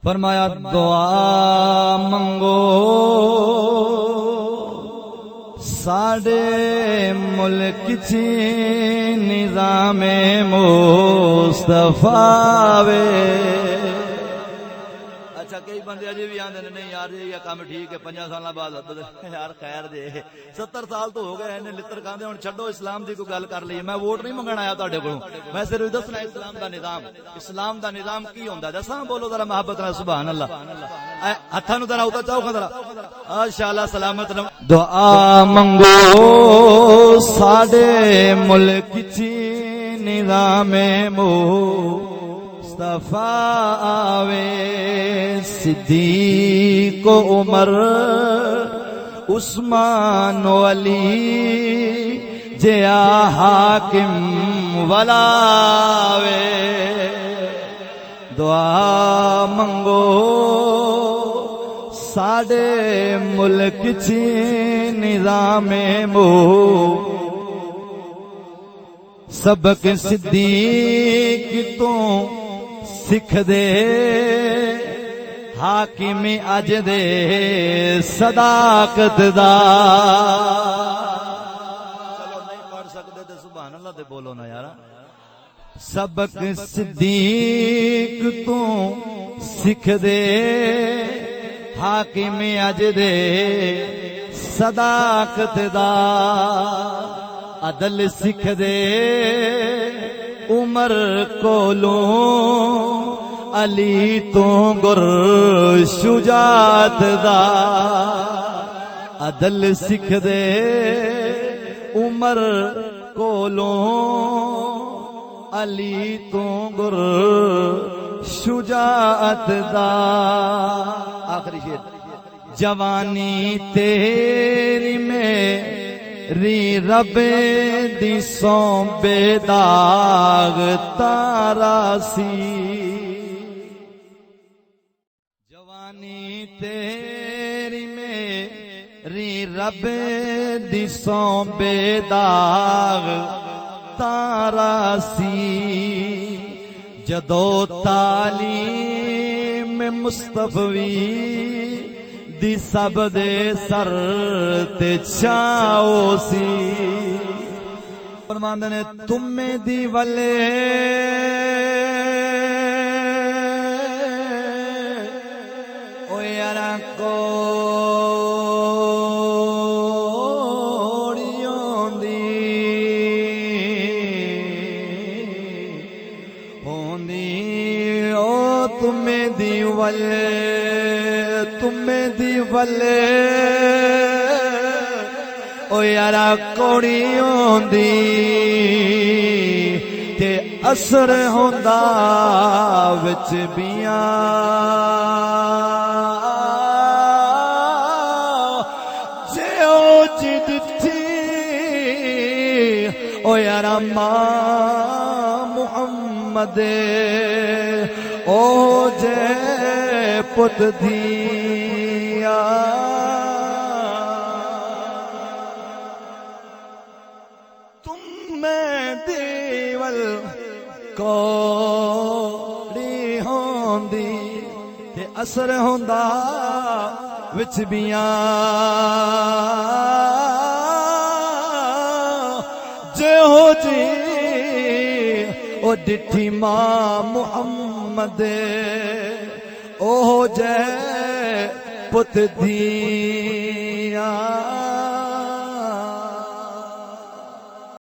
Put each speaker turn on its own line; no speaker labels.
فرمایا دعا منگو ساڈے ملک چی نظام مصطفیٰ وے۔ اچھا کئی بندے اجے بھی آندے نے نہیں یار یہ کام ٹھیک ہے 50 سال بعد یار خیر دے 70 سال تو ہو گئے ہیں لتر کھاندے ہن چھڈو اسلام دی کوئی گل کر لئی۔ میں ووٹ نہیں منگن آیا تہاڈے کولوں، میں صرف دسنا اسلام دا نظام کی ہوندا دساں۔ بولو ذرا محبت نال سبحان اللہ، ہتھاں نوں ذرا اوتا چاہو ذرا ماشاءاللہ سلامت رہو۔ دعا منگو ساڈے ملک چی نظام مصطفیٰ آوے، صدیق و عمر عثمان و علی جیا حاکم ولاوے۔ دعا منگو ساڈے ملک چی نظام سبق صدیق تو سکھ دے حاکم اج دے صداقت دا۔ چلو نہیں پڑھ سکتے تے سبحان اللہ تے بولو نا یار۔ سبق صدیق تو سکھ دے حاکم اج دے صداقت دا، عدل سکھ دے عمر کولوں علی تو گر شجاعت دا، عدل سکھ دے عمر کولوں علی تو گر شجاعت دا۔ آخری شعر جوانی تیری میری رب دی سوں بے داغ تارا سی، جوانی تیری میری رب دی سوں بے داغ تارا سی، جدو تعلیم مصطفی دی سب دے سر تے چھاؤ سی۔ فرماندے نے تمہیں دی ولے او یارا کوڑیوں دی ہوندی او تمہیں دی ولے تمہیں دی ولے او یارا کوڑیوں دی تے اثر ہوندا وچ بیاں، جے او جد تھی او یارا ماں محمد او جے پت دیا، تم میں دیول کوڑی ہوندی تے اثر ہوندا وچ بیاں، جے ہو جی او ڈٹھی ماں محمد او جے پت دیا۔